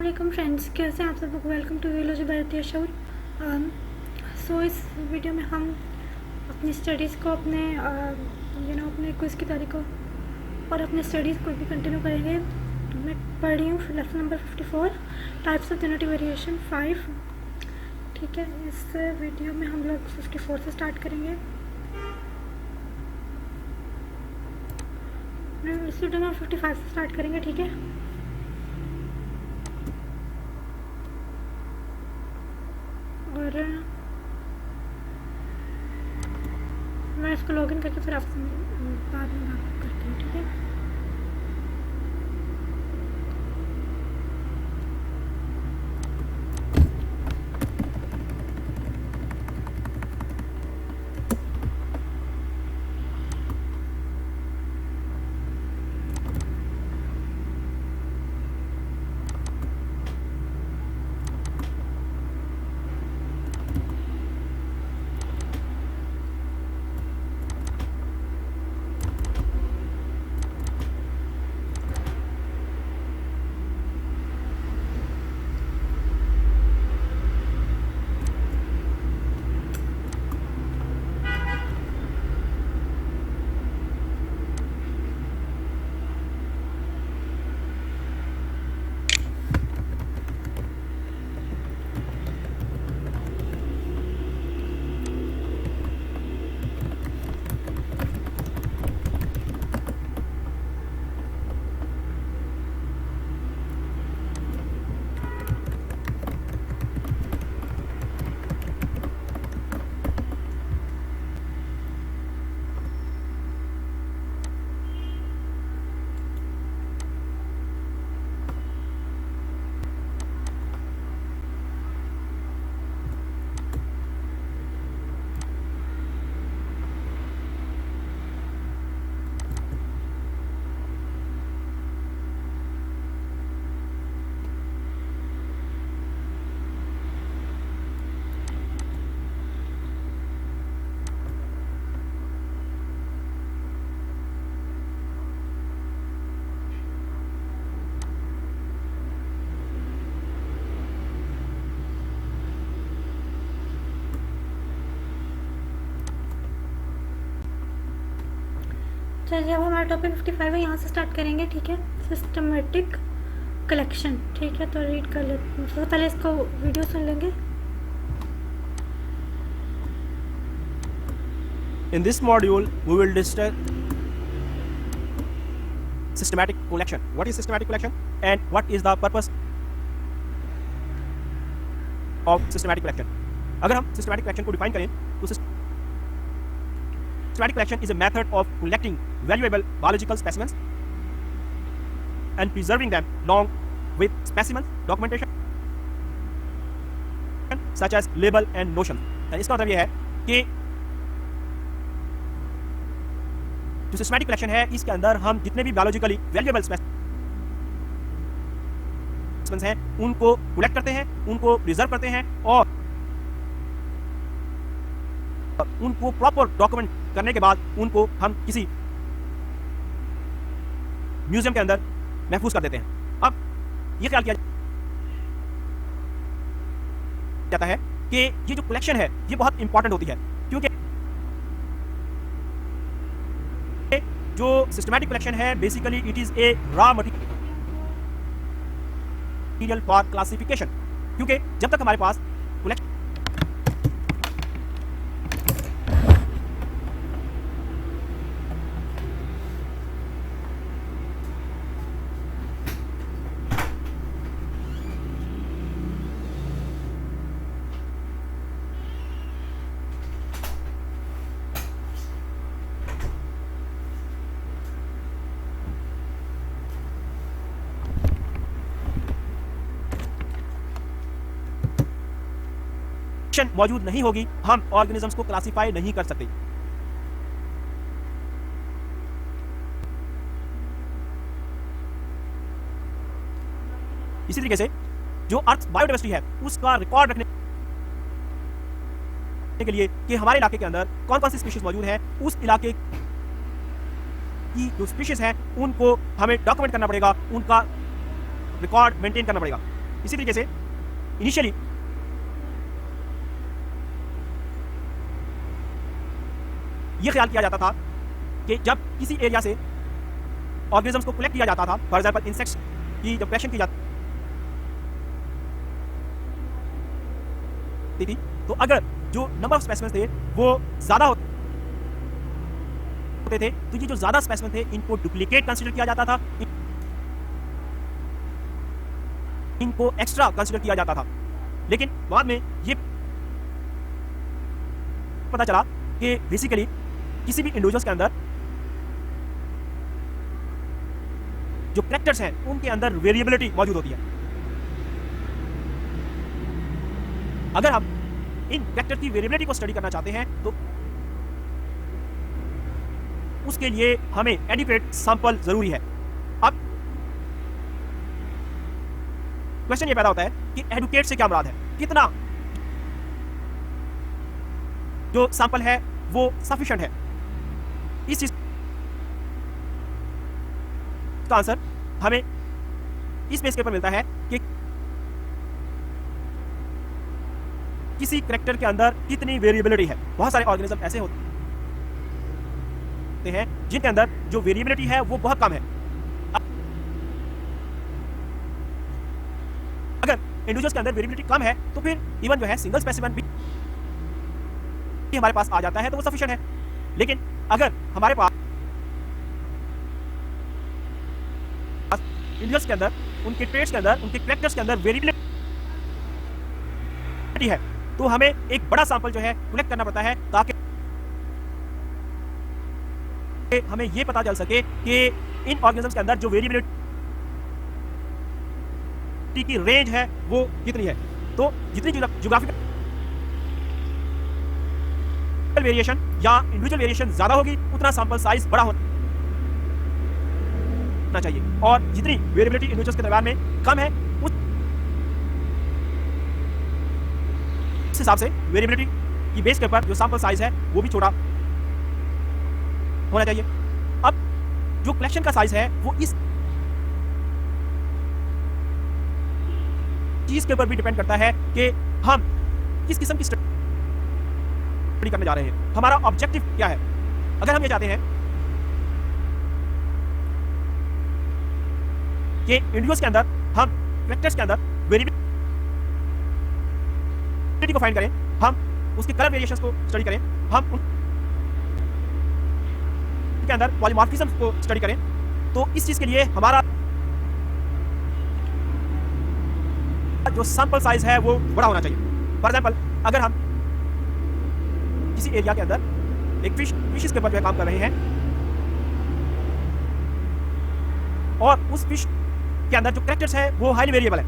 वालेकुम फ्रेंड्स, कैसे हैं आप सब लोग। वेलकम टू वीलॉजी भारतीय शोर। सो इस वीडियो में हम अपनी स्टडीज़ को अपने क्विज़ की तारीख को और अपने स्टडीज़ को भी कंटिन्यू करेंगे। मैं पढ़ रही हूँ lesson number 54 types of genetic variation 5। ठीक है, इस वीडियो में हम लोग 54 से स्टार्ट करेंगे। इस वीडियो में हम 55 से स्टार्ट करेंगे। ठीक है, और मैं इसको लॉगिन करके फिर आपसे बाद में बात करती हूँ। ठीक है, चलिए अब हमारा टॉपिक 55 है, यहाँ से स्टार्ट करेंगे। ठीक है, सिस्टमेटिक कलेक्शन। ठीक है, तो रीड कर लेते, सबसे पहले इसको वीडियो सुन लेंगे। In this module, we will discuss systematic collection. What is systematic collection and what is the purpose of systematic collection? अगर हम systematic collection को define करें तो systematic collection is a method of collecting valuable biological specimens and preserving them along with specimens documentation such as label and notion. इसका मतलब यह है कि जो सिस्टमैटिक कलेक्शन है इसके अंदर हम जितने भी बायोलॉजिकली वैल्यूएबल स्पेसिमेंस हैं उनको कलेक्ट करते हैं, उनको प्रिजर्व करते हैं और उनको प्रॉपर डॉक्यूमेंट करने के बाद उनको हम किसी म्यूजियम के अंदर महफूज कर देते हैं। अब ये ख्याल किया जाता है कि ये जो कलेक्शन है ये बहुत इंपॉर्टेंट होती है, क्योंकि जो सिस्टमैटिक कलेक्शन है basically it is a raw material for classification, क्योंकि जब तक हमारे पास कलेक्शन मौजूद नहीं होगी हम ऑर्गेनिजम्स को क्लासिफाई नहीं कर सकते। इसी तरीके से जो अर्थ बायोडाइवर्सिटी है उसका रिकॉर्ड रखने के लिए कि हमारे इलाके के अंदर कौन कौन सी स्पीशीज मौजूद है, उस इलाके की जो स्पीशीज हैं उनको हमें डॉक्यूमेंट करना पड़ेगा, उनका रिकॉर्ड मेंटेन करना पड़ेगा। इसी तरीके से इनिशियली ये ख्याल किया जाता था कि जब किसी एरिया से ऑर्गेनिजम्स को कलेक्ट किया जाता था, फॉर एग्जांपल इंसेक्ट्स की जब कलेक्शन की जाती थी, तो अगर जो नंबर ऑफ स्पेसिमेंस थे वो ज्यादा होते थे, तो ये जो ज्यादा स्पेसिमेन थे इनको डुप्लीकेट कंसीडर किया जाता था, इनको एक्स्ट्रा कंसीडर किया जाता था। लेकिन बाद में ये पता चला कि बेसिकली किसी भी इंडिविजुअल्स के अंदर जो कैरेक्टर्स हैं उनके अंदर वेरिएबिलिटी मौजूद होती है। अगर हम इन कैरेक्टर की वेरिएबिलिटी को स्टडी करना चाहते हैं तो उसके लिए हमें एडिक्वेट सैंपल जरूरी है। अब क्वेश्चन ये पैदा होता है कि एडुकेट से क्या मुराद है, कितना जो सैंपल है वो सफिशिएंट है। इस चीज का आंसर हमें इस बेस के ऊपर मिलता है कि किसी कैरेक्टर के अंदर कितनी वेरिएबिलिटी है। बहुत सारे ऑर्गेनिज्म ऐसे होते हैं जिनके अंदर जो वेरिएबिलिटी है वो बहुत कम है। अगर इंडिविजुअल्स के अंदर वेरिएबिलिटी कम है तो फिर इवन जो है सिंगल स्पेसिमेन भी हमारे पास आ जाता है तो वो सफिशिएंट है। लेकिन अगर हमारे पास इंडिविजुअल्स के अंदर, उनके ट्रेट्स के अंदर, उनके कैरेक्टर्स के अंदर वेरिएबिलिटी है तो हमें एक बड़ा सैंपल जो है कलेक्ट करना पड़ता है ताकि हमें यह पता चल सके कि इन ऑर्गेनिजम्स के अंदर जो वेरिएबिलिटी की रेंज है वो कितनी है। तो जितनी ज्योग्राफिकल वेरिएशन या इंडिविजुअल वेरिएशन ज्यादा होगी उतना सैंपल साइज बड़ा होना चाहिए, और जितनी वेरिएबिलिटी इंडिविजुअल्स के दरमियान में कम है उस हिसाब से वेरिएबिलिटी की बेस के ऊपर जो सैंपल साइज है वो भी छोटा होना चाहिए। अब जो कलेक्शन का साइज है वो इस चीज के ऊपर भी डिपेंड करता है कि हम किस किस्म की स्टडी करने जा रहे हैं, हमारा ऑब्जेक्टिव क्या है। अगर हम ये चाहते हैं कि इंडिविजुअल्स के अंदर, हम कैरेक्टर्स के अंदर वेरिएबिलिटी को फाइंड करें, हम उसके कलर वेरिएशंस को स्टडी करें, हम उनके अंदर पॉलीमॉर्फिज्म को स्टडी करें, तो इस चीज के लिए हमारा जो सैंपल साइज है वो बड़ा होना चाहिए। फॉर एग्जांपल अगर हम किसी एरिया के अंदर एक फिश के ऊपर काम कर रहे हैं और उस फिश के अंदर जो कैरेक्टर्स है वो हाईली वेरिएबल है।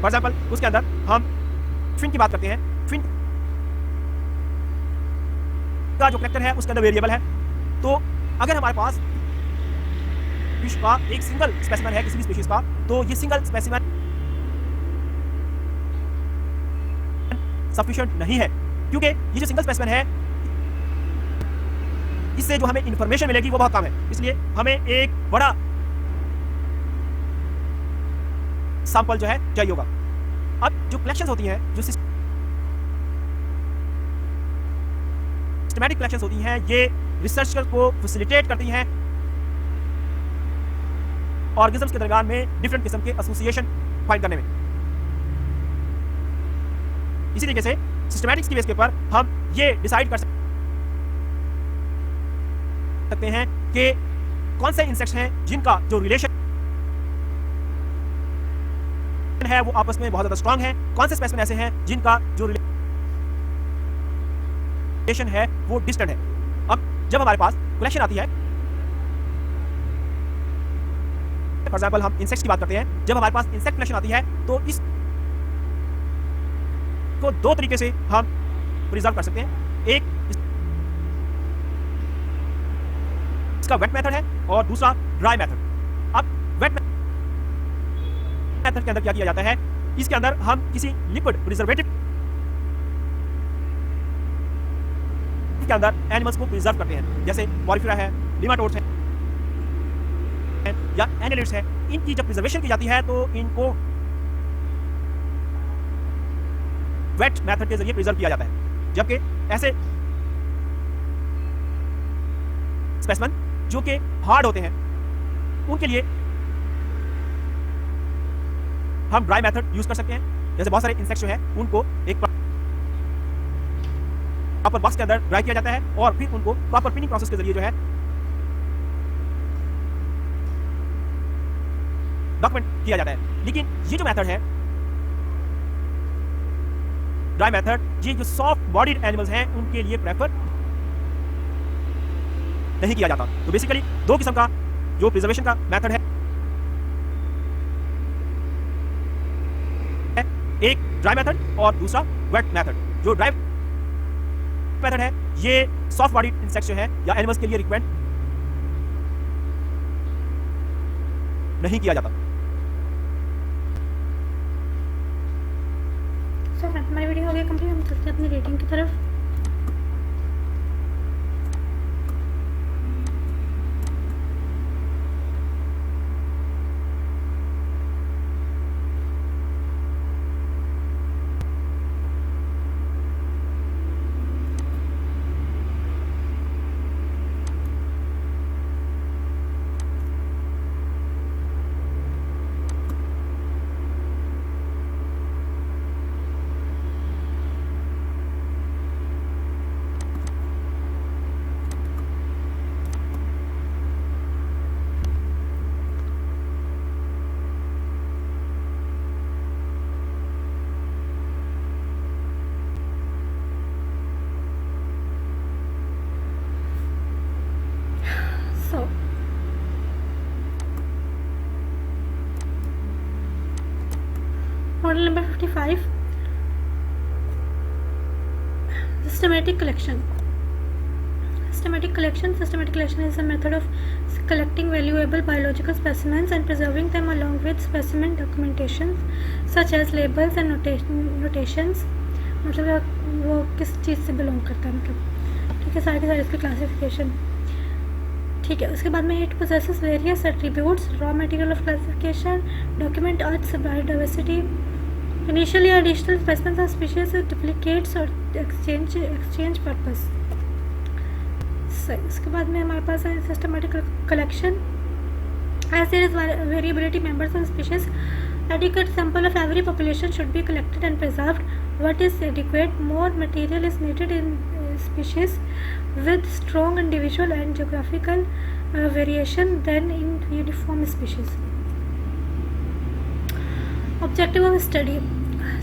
फॉर एग्जांपल उसके अंदर हम फिन की बात करते हैं, फिन का जो कैरेक्टर है उसके अंदर वेरिएबल है। तो अगर हमारे पास फिश का एक सिंगल स्पेसिमेन है किसी भी स्पीशीज का, तो ये सिंगल स्पेसिमेन सफिशिएंट नहीं है, क्योंकि ये जो सिंगल स्पेसिमेन है इससे जो हमें इंफॉर्मेशन मिलेगी वो बहुत कम है। इसलिए हमें एक बड़ा सैंपल जो है चाहिए होगा। अब जो कलेक्शंस होती हैं, जो सिस्टमैटिक कलेक्शंस होती हैं, ये रिसर्चर को फैसिलिटेट करती हैं ऑर्गेनिजम्स के दरमियान में डिफरेंट किस्म के एसोसिएशन फाइंड करने में। इसी तरीके से सिस्टमैटिक्स की बेस के ऊपर हम ये डिसाइड कर सकते हैं कि कौन से इंसेक्ट्स हैं जिनका जो रिलेशन है वो आपस में बहुत ज्यादा स्ट्रांग है, कौन से स्पेसिमेन ऐसे हैं जिनका जो रिलेशन है वो डिस्टेंट है। अब जब हमारे पास कलेक्शन आती है, फॉर एग्जांपल हम इंसेक्ट्स की बात करते हैं, जब हमारे पास इंसेक्ट कलेक्शन आती है तो इस को दो तरीके से हम प्रिजर्व कर सकते हैं। एक इसका वेट मेथड है और दूसरा ड्राई मेथड। अब वेट मेथड के अंदर क्या किया जाता है, इसके अंदर हम किसी लिक्विड प्रिजर्वेटिव के अंदर एनिमल्स को प्रिजर्व करते हैं, जैसे पॉरीफेरा है, निमाटोड्स हैं या एनालिट्स है, इनकी जब प्रिजर्वेशन की जाती है तो इनको वेट मेथड के जरिए प्रिजर्व किया जाता है, जबकि ऐसे स्पेसिमेन जो कि हार्ड होते हैं उनके लिए हम ड्राई मेथड यूज कर सकते हैं। जैसे बहुत सारे इंसेक्ट्स जो है उनको एक प्रॉपर बॉक्स के अंदर ड्राई किया जाता है और फिर उनको प्रॉपर पिनिंग प्रोसेस के जरिए जो है डॉक्यूमेंट किया जाता है। लेकिन ये जो मेथड है ड्राई मेथड, ये जो सॉफ्ट बॉडीड एनिमल्स हैं उनके लिए प्रेफर नहीं किया जाता। तो बेसिकली दो किस्म का जो प्रिजर्वेशन का मेथड है, एक ड्राई मेथड और दूसरा वेट मेथड। जो ड्राई मेथड है ये सॉफ्ट बॉडीड इंसेक्ट्स जो है या एनिमल्स के लिए रिकमेंड नहीं किया जाता। सो हमारी वीडियो हो गई कंप्लीट, हम चलते हैं अपनी रेटिंग की तरफ। So model number 55, systematic collection. Systematic collection is a method of collecting valuable biological specimens and preserving them along with specimen documentation such as labels and notations. मतलब वो किस चीज़ से बिलोंग करता है, मतलब ठीक है, सारी की सारी इसकी क्लासिफिकेशन। ठीक है, उसके बाद में it possesses various attributes, raw material of classification, document earth biodiversity, initially additional specimens और स्पीशीज, डुप्लीकेट्स और एक्सचेंज पर्पस। सही, उसके बाद में हमारे पास है systematic collection. As there is variability members of species, adequate sample of every population should be collected and preserved. What is adequate? More material is needed in species with strong individual and geographical variation than in uniform species. Objective of study: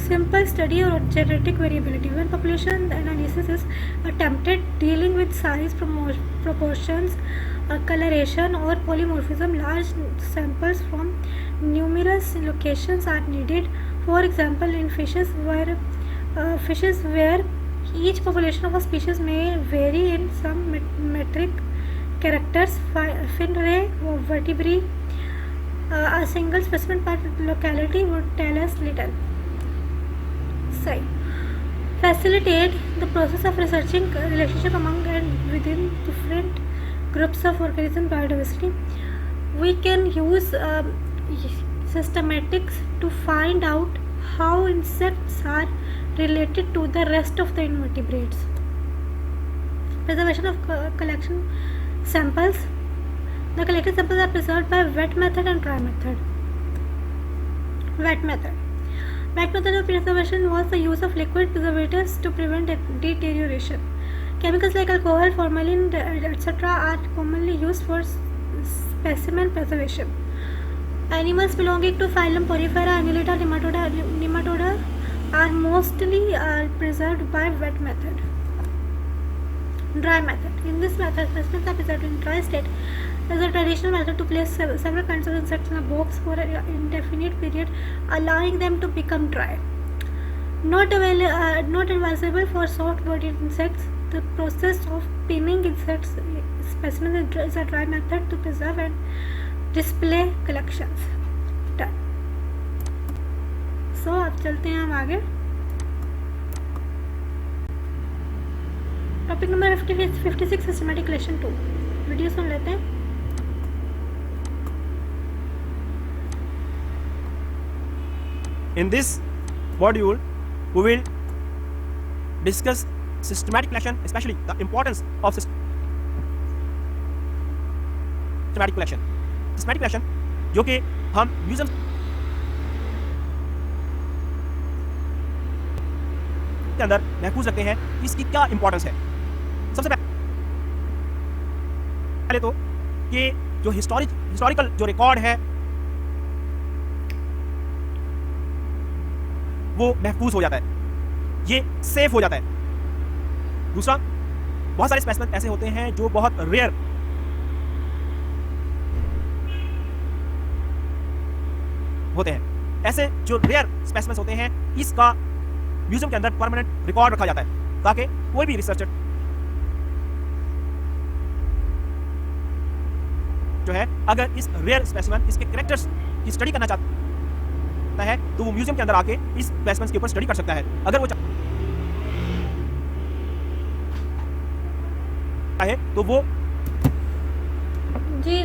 simple study or genetic variability. When population analysis is attempted, dealing with size, proportions, coloration or polymorphism, large samples from numerous locations are needed. For example, in fishes where each population of a species may vary in some metric characters, fin ray or vertebrae, a single specimen per locality would tell us little. Say, facilitate the process of researching relationship among and within different groups of organism biodiversity. We can use systematics to find out how insects are related to the rest of the invertebrates. Preservation of collection samples. The collected samples are preserved by wet method and dry method. Wet method of preservation involves the use of liquid preservatives to prevent deterioration. Chemicals like alcohol, formalin, etc. are commonly used for specimen preservation. Animals belonging to phylum Porifera, Annelida, Nematoda are mostly preserved by wet method. Dry method. In this method, specimens are preserved in dry state. It is a traditional method to place several kinds of insects in a box for an indefinite period, allowing them to become dry. Not advisable for soft-bodied insects. The process of pinning insects specimens is a dry method to preserve and display collections. Done. So अब चलते हैं हम आगे। Topic number 56 systematic collection 2। Video सुन लेते हैं। In this module, we will discuss systematic collection, especially the importance of systematic collection. Systematic collection जो कि हम म्यूजियम के अंदर महफूज रखते हैं, इसकी क्या इंपॉर्टेंस है। सबसे पहले तो कि जो हिस्टोरिकल जो रिकॉर्ड है वो महफूज हो जाता है, ये सेफ हो जाता है। दूसरा, बहुत सारे स्पेसिमेन ऐसे होते हैं जो बहुत रेयर होते हैं। ऐसे जो रेयर स्पेसिमेन्स होते हैं, इसका म्यूजियम के अंदर परमानेंट रिकॉर्ड रखा जाता है ताकि कोई भी रिसर्चर जो है अगर इस रेयर स्पेसिमेन, इसके कैरेक्टर्स की स्टडी करना चाहता है तो वो म्यूजियम के अंदर आके इस स्पेसिमेन के ऊपर स्टडी कर सकता है। अगर वो चाहे तो वो जी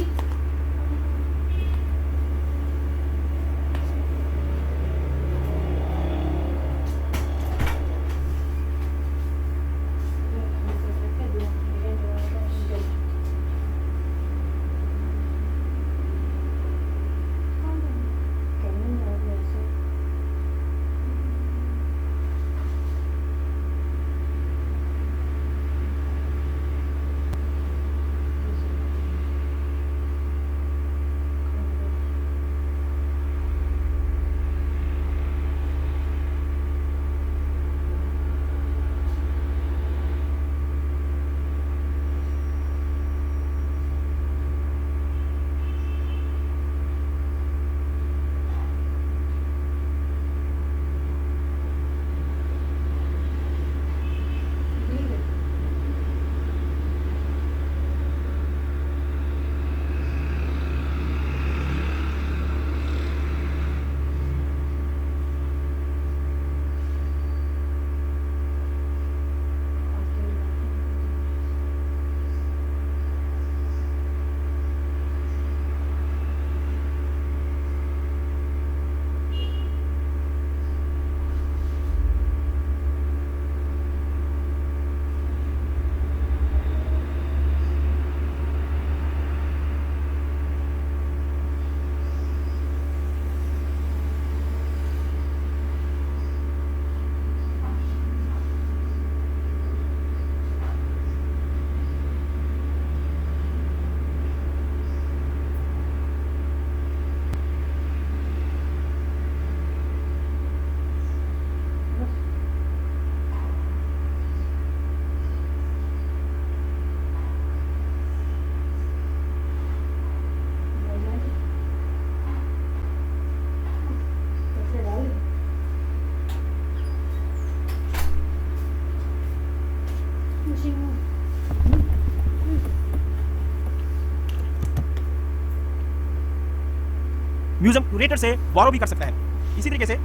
म्यूजियम क्यूरेटर से बोरो भी कर सकता है। इसी तरीके से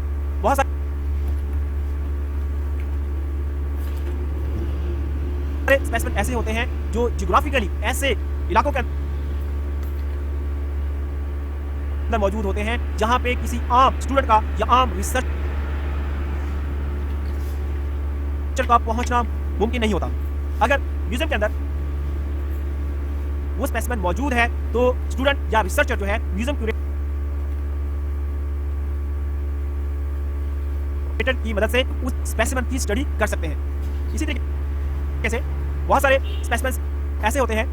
बहुत सारे स्पेसिमेन ऐसे होते हैं जो जियोग्राफिकली ऐसे इलाकों के अंदर मौजूद होते हैं जहां पे किसी आम स्टूडेंट का या आम रिसर्चर का पहुंचना मुमकिन नहीं होता। अगर म्यूजियम के अंदर वो स्पेसिमेन मौजूद है तो स्टूडेंट या रिसर्चर जो है म्यूजियम क्यूरेटर की मदद से उस स्पेसिमेन की स्टडी कर सकते हैं। इसी तरीके से बहुत सारे स्पेसिमेन्स ऐसे होते हैं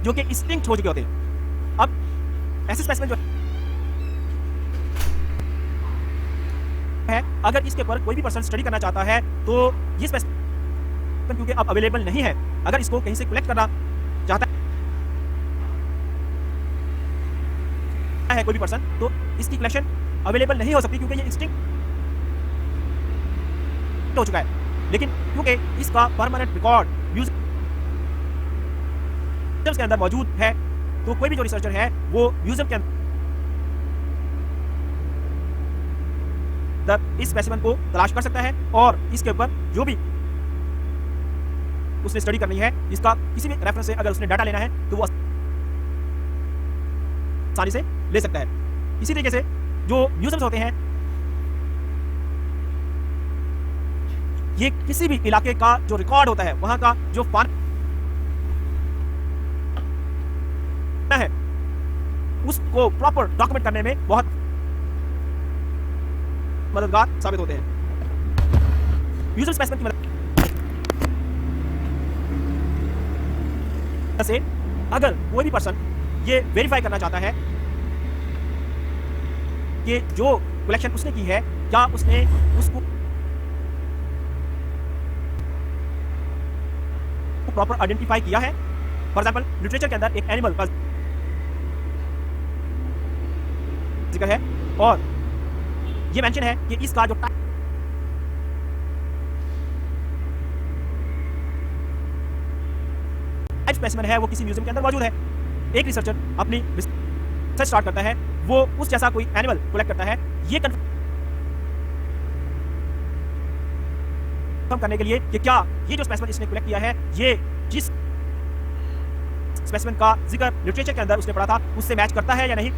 जो कि एक्सटिंक्ट हो चुके होते हैं। अब ऐसे स्पेसिमेन जो है अगर इसके ऊपर कोई भी पर्सन स्टडी करना चाहता है तो ये स्पेसिमेन क्योंकि अब अवेलेबल नहीं है, अगर इसको कहीं से कलेक्ट करना चाहता है कोई भी पर्सन तो इसकी कलेक्शन अवेलेबल नहीं हो सकती क्योंकि ये एक्सटिंक्ट हो चुका है। लेकिन क्योंकि इसका परमानेंट रिकॉर्ड म्यूजियम के अंदर मौजूद है तो कोई भी जो रिसर्चर है वो म्यूजियम के अंदर इस स्पेसिमेन को तलाश कर सकता है और इसके ऊपर जो भी उसने स्टडी करनी है, इसका किसी भी रेफरेंस से अगर उसने डाटा लेना है तो वो आसानी से ले सकता है। इसी तरीके से जो म्यूजियम्स होते हैं ये किसी भी इलाके का जो रिकॉर्ड होता है, वहां का जो फाना है उसको प्रॉपर डॉक्यूमेंट करने में बहुत मददगार साबित होते हैं। म्यूजियम स्पेसिमेन की मदद से अगर कोई भी पर्सन ये वेरीफाई करना चाहता है कि जो कलेक्शन उसने की है क्या उसने उसको प्रॉपर आइडेंटिफाई किया है। फॉर एग्जाम्पल लिटरेचर के अंदर एक एनिमल का जिक्र है और ये मेंशन है कि इसका जो टाइप स्पेसिमेन है वो किसी म्यूजियम के अंदर मौजूद है। एक रिसर्चर अपनी रिसर्च स्टार्ट करता है, वो उस जैसा कोई एनिमल कलेक्ट करता है, ये कंफर्म करने के लिए कि क्या ये जो स्पेसिमेन इसने कलेक्ट किया है ये जिस स्पेसिमेन का जिक्र लिटरेचर के अंदर उसने पढ़ा था उससे मैच करता है या नहीं,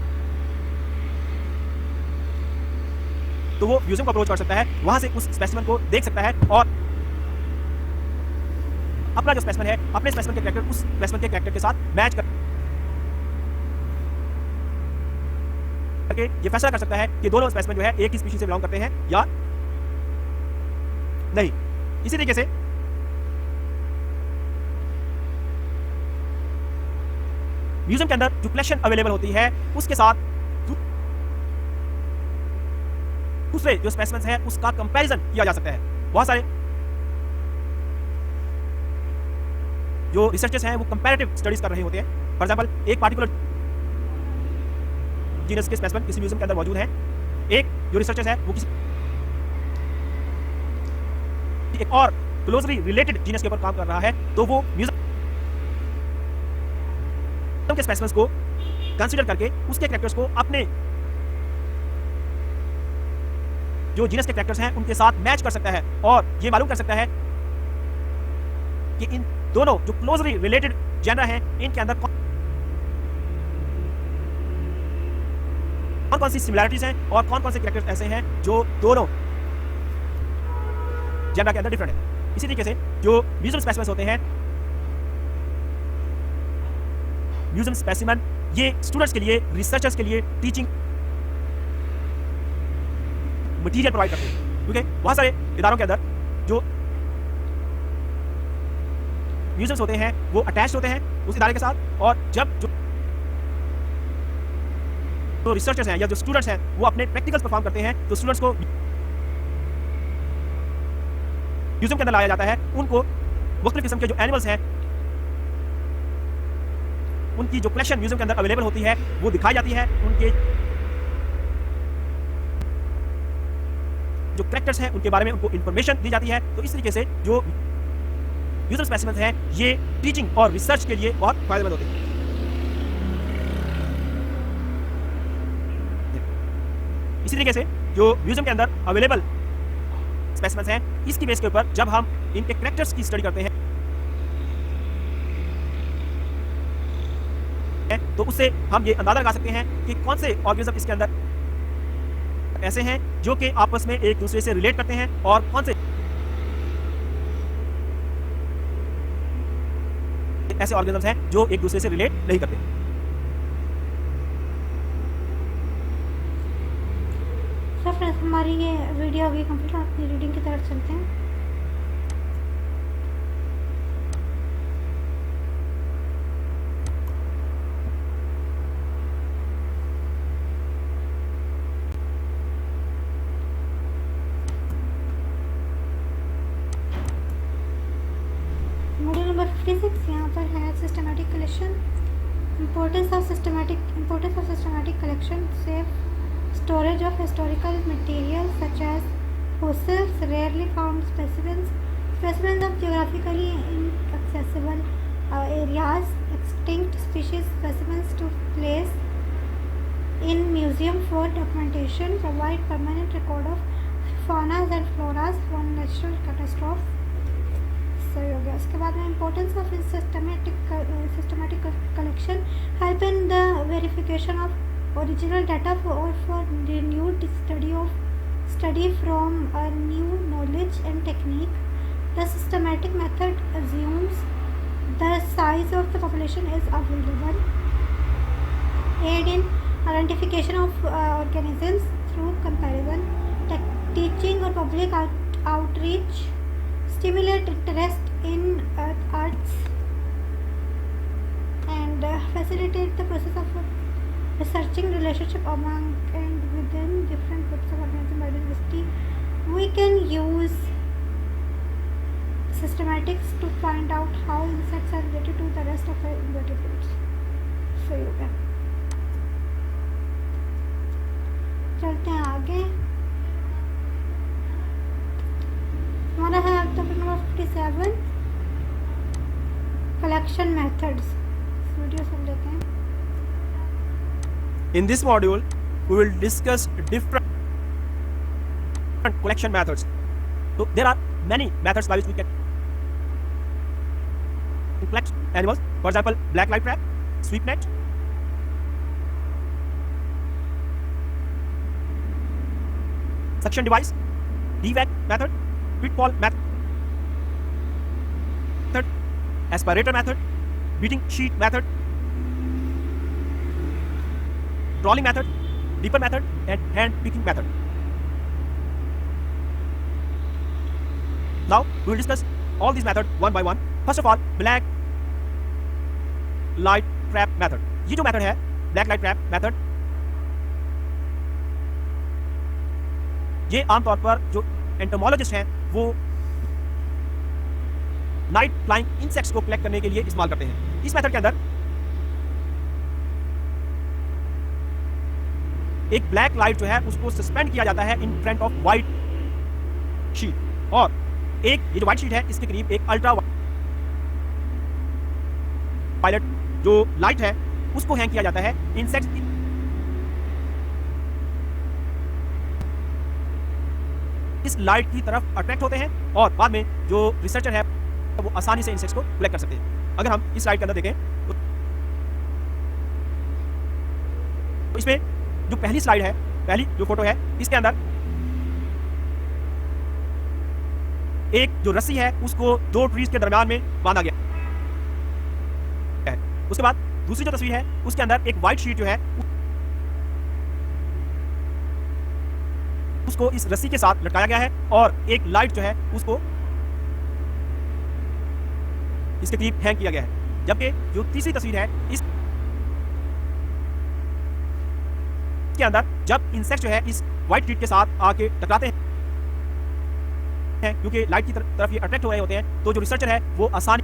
तो वो म्यूजियम को अप्रोच कर सकता है, वहां से उस स्पेसिमेन को देख सकता है और अपना जो स्पेसिमेन है अपने स्पेसिमेन के कैरेक्टर उस स्पेसिमेन के कैरेक्टर के साथ मैच करके ये फैसला कर सकता है कि दोनों स्पेसिमेन जो है एक ही स्पीशीज से बिलोंग करते हैं या नहीं। इसी तरीके से म्यूजियम के अंदर जो कलेक्शन अवेलेबल होती है उसके साथ दूसरे जो स्पेसिमेन्स हैं उसका कंपैरिजन किया जा सकता है। बहुत सारे जो रिसर्चर्स हैं वो कंपैरेटिव स्टडीज कर रहे होते हैं। फॉर एग्जांपल एक पार्टिकुलर जीनस के स्पेसिमेन किसी म्यूजियम के अंदर मौजूद है, एक जो रिसर्चर्स है वो किसी एक और क्लोजली रिलेटेड जीनस के ऊपर काम कर रहा है, तो वो म्यूजियम के स्पेसिमेन्स को कंसीडर करके उसके कैरेक्टर्स को अपने जो जीनस के कैरेक्टर्स हैं उनके साथ मैच कर सकता है और ये मालूम कर सकता है कि इन दोनों जो क्लोजली रिलेटेड जेनर हैं इनके अंदर कौन कौन सी सिमिलैरिटीज हैं और कौन कौन से कैरेक्टर्स ऐसे हैं जो दोनों जेनर के अंदर डिफरेंट है। इसी तरीके से जो म्यूजियम स्पेसिमेन्स होते हैं, म्यूजियम स्पेसिमेन ये स्टूडेंट्स के लिए, रिसर्चर्स के लिए टीचिंग मटेरियल प्रोवाइड करते हैं, क्योंकि बहुत सारे इदारों के अंदर जो म्यूजियम्स होते हैं वो अटैच होते हैं उस इदारे के साथ, और जब जो रिसर्चर्स हैं या जो स्टूडेंट्स हैं वो अपने प्रैक्टिकल्स परफॉर्म करते हैं तो स्टूडेंट्स को म्यूजियम के अंदर लाया जाता है, उनको मुख्तलिफ किस्म के जो एनिमल्स हैं उनकी जो कलेक्शन म्यूजियम के अंदर अवेलेबल होती है वो दिखाई जाती है, उनके जो कैरेक्टर्स हैं उनके बारे में उनको इंफॉर्मेशन दी जाती है। तो इस तरीके से जो म्यूजियम स्पेसिमेन्स हैं ये टीचिंग और रिसर्च के लिए बहुत फायदेमंद होते हैं। इसी तरीके से जो म्यूजियम के अंदर अवेलेबल स्पेसिमेन्स हैं इसकी बेस के ऊपर जब हम इनके कैरेक्टर्स की स्टडी करते हैं तो उससे हम ये अंदाजा लगा सकते हैं कि कौन से ऑर्गेनिज्म इसके अंदर ऐसे हैं जो कि आपस में एक दूसरे से रिलेट करते हैं और कौन से ऐसे ऑर्गेनिज्म हैं जो एक दूसरे से रिलेट नहीं करते। सो फ्रेंड्स हमारी ये वीडियो अभी कंप्लीट, अपनी रीडिंग की तरफ चलते हैं। मॉड्यूल नंबर 56 यहाँ पर है systematic collection. Importance of systematic collection, safe storage of historical materials such as fossils, rarely found specimens of geographically inaccessible areas, extinct species specimens to place in museum for documentation, provide permanent record of faunas and floras from natural catastrophe। सही हो गया। उसके बाद में importance of systematic collection, help in the verification of original data for renewed study from a new knowledge and technique. The systematic method assumes the size of the population is available, aid in identification of organisms through comparison, teaching or public outreach, stimulate interest in arts, and facilitate the process of researching relationship among and within different groups of organisms. Biodiversity, we can use systematics to find out how insects are related to the rest of the invertebrates. So you can चलते हैं आगे. हमारा है topic number 57, collection methods. Video सुन लेते हैं. In this module, we will discuss different collection methods. So there are many methods by which we can collect animals. For example, black light trap, sweep net, suction device, DVAC method, pitfall method, aspirator method, beating sheet method, crawling method, dipper method, and hand picking method. Now we will discuss all these methods one by one. First of all, black light trap method. ये जो method है black light trap method, ये आमतौर पर जो entomologist हैं वो night flying insects को कलेक्ट करने के लिए इस्तेमाल करते हैं. इस मेथड के अंदर एक ब्लैक लाइट जो है उसको सस्पेंड किया जाता है in front of white sheet, और एक ये जो व्हाइट शीट है इसके करीब एक अल्ट्रा वायलेट जो लाइट है उसको हैंग किया जाता है. इंसेक्ट्स इस लाइट की तरफ अट्रैक्ट होते हैं और बाद में जो रिसर्चर है वो आसानी से इंसेक्ट्स को कलेक्ट कर सकते हैं. अगर हम इस स्लाइड के अंदर देखें तो इसमें जो पहली स्लाइड है, पहली जो फोटो है, इसके अंदर एक जो रस्सी है उसको दो ट्रीज के दरमियान में बांधा गया है. उसके बाद दूसरी जो तस्वीर है उसके अंदर एक व्हाइट शीट जो है उसको इस रस्सी के साथ लटकाया गया है और एक लाइट जो है उसको इसके करीब हैंग किया गया है. जबकि जो तीसरी तस्वीर है इसके अंदर जब इंसेक्ट जो है इस व्हाइट शीट के साथ आके टकराते हैं क्योंकि लाइट की तरफ ये अट्रैक्ट हो रहे होते हैं, तो जो रिसर्चर है वो आसानी